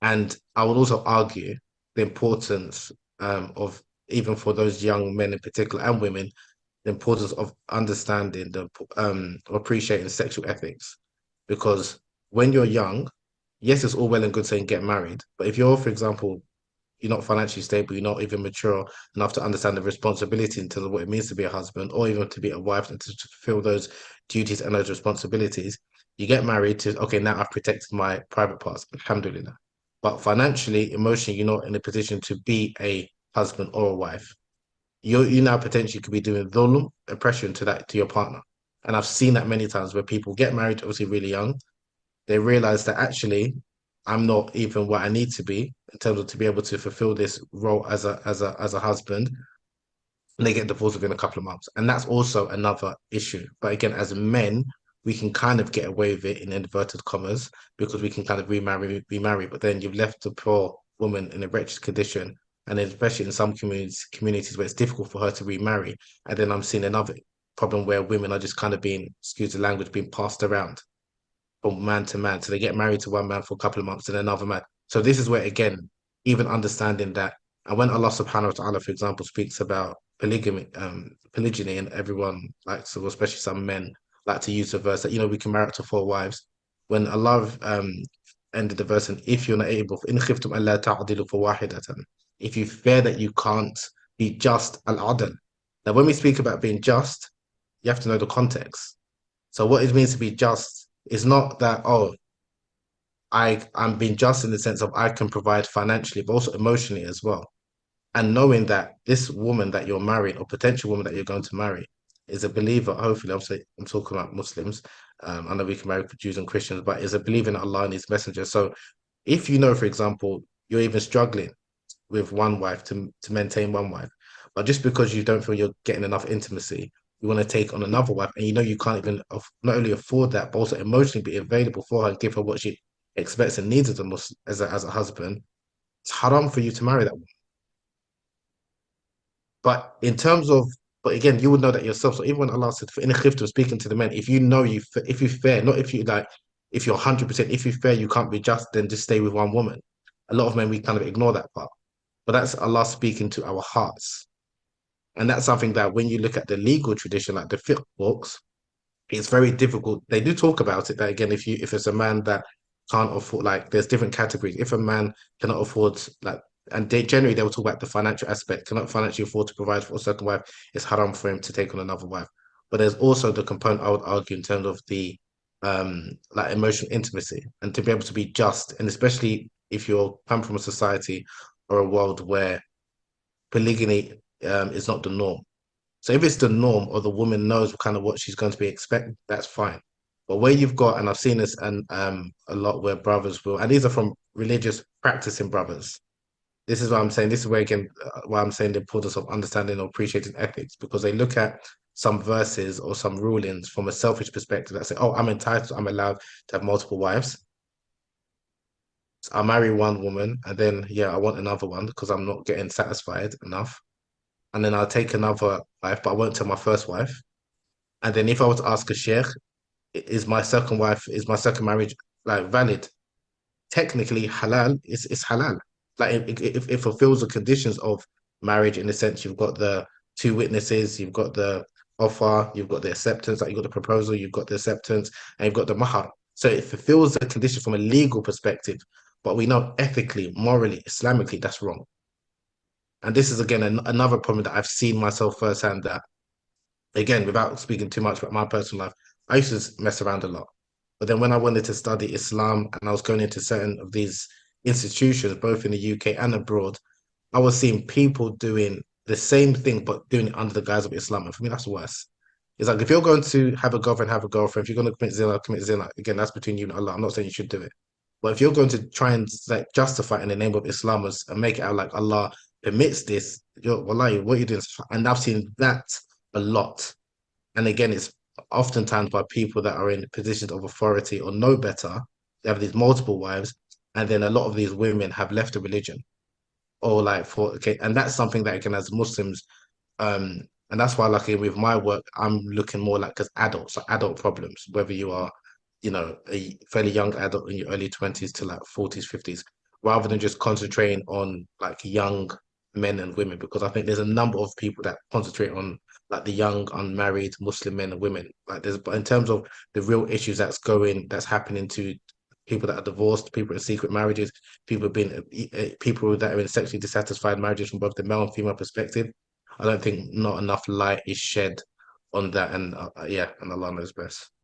And I would also argue the importance of, even for those young men in particular and women, the importance of understanding appreciating sexual ethics. Because when you're young, yes, it's all well and good saying get married, but if you're, for example, you're not financially stable, you're not even mature enough to understand the responsibility in terms of what it means to be a husband or even to be a wife and to fulfill those duties and those responsibilities. You get married to, okay, now I've protected my private parts, alhamdulillah. But financially, emotionally, you're not in a position to be a husband or a wife. You now potentially could be doing dhulm, oppression to that to your partner. And I've seen that many times where people get married, obviously really young, they realize that actually I'm not even what I need to be in terms of to be able to fulfill this role as a husband, and they get divorced within a couple of months. And that's also another issue. But again, as men, we can kind of get away with it in inverted commas because we can kind of remarry, but then you've left the poor woman in a wretched condition. And then especially in some communities where it's difficult for her to remarry. And then I'm seeing another problem where women are just kind of being, excuse the language, being passed around from man to man. So they get married to one man for a couple of months and another man. So this is where again, even understanding that, and when Allah subhanahu wa ta'ala, for example, speaks about polygyny, and everyone likes, so especially some men like to use the verse that, we can marry up to four wives. When Allah ended the verse, and if you're not able, in khiftum alla ta'dilu fawahidatan, if you fear that you can't be just al-adl. Now, when we speak about being just, you have to know the context. So what it means to be just is not that, oh, I'm being just in the sense of I can provide financially, but also emotionally as well. And knowing that this woman that you're marrying or potential woman that you're going to marry is a believer, hopefully, I'm talking about Muslims. I know we can marry Jews and Christians, but is a believer in Allah and His Messenger. So if you know, for example, you're even struggling with one wife to maintain one wife, but just because you don't feel you're getting enough intimacy, you want to take on another wife, and you know you can't even not only afford that, but also emotionally be available for her and give her what she expects and needs as a husband. It's haram for you to marry that woman. But in terms of, but again, you would know that yourself. So even when Allah said, in a khiftu, speaking to the men, if you know if you fear, not if you like, if you're 100%, if you fear you can't be just, then just stay with one woman. A lot of men, we kind of ignore that part. But that's Allah speaking to our hearts. And that's something that when you look at the legal tradition, like the fiqh books, it's very difficult. They do talk about it that again, if it's a man that can't afford, like there's different categories. If a man cannot afford, like, and generally they will talk about the financial aspect, cannot financially afford to provide for a second wife, it's haram for him to take on another wife. But there's also the component I would argue in terms of the like emotional intimacy and to be able to be just, and especially if you're come from a society or a world where polygamy is not the norm. So if it's the norm or the woman knows kind of what she's going to be expecting, that's fine. But where you've got, and I've seen this and a lot where brothers will, and these are from religious practicing brothers. This is what I'm saying. This is where again, why I'm saying the importance of understanding or appreciating ethics, because they look at some verses or some rulings from a selfish perspective that say, "Oh, I'm entitled, I'm allowed to have multiple wives. So I marry one woman, and then yeah, I want another one because I'm not getting satisfied enough, and then I'll take another wife, but I won't tell my first wife." And then if I were to ask a sheikh, is my second marriage like valid? Technically, halal is halal. Like it fulfills the conditions of marriage in the sense you've got the two witnesses, you've got the offer, you've got the acceptance, like you've got the proposal, you've got the acceptance, and you've got the mahar. So it fulfills the condition from a legal perspective, but we know ethically, morally, Islamically, that's wrong. And this is again another problem that I've seen myself firsthand. That again, without speaking too much about my personal life, I used to mess around a lot. But then when I wanted to study Islam and I was going into certain of these institutions, both in the UK and abroad, I was seeing people doing the same thing, but doing it under the guise of Islam. And for me, that's worse. It's like if you're going to have a girlfriend, have a girlfriend. If you're going to commit zina, commit zina. Again, that's between you and Allah. I'm not saying you should do it. But if you're going to try and like justify it in the name of Islam and make it out like Allah permits this, you're wallahi, what you're doing. And I've seen that a lot. And again, it's oftentimes by people that are in positions of authority or know better. They have these multiple wives, and then a lot of these women have left the religion or like for okay, and that's something that again as Muslims, and that's why like with my work, I'm looking more like as adults, so adult problems, whether you are, a fairly young adult in your early 20s to like 40s, 50s. rather than just concentrating on like young men and women, because I think there's a number of people that concentrate on like the young unmarried Muslim men and women. Like there's, but in terms of the real issues that's happening to people that are divorced, people in secret marriages, people that are in sexually dissatisfied marriages from both the male and female perspective. I don't think not enough light is shed on that, and yeah, and Allah knows best.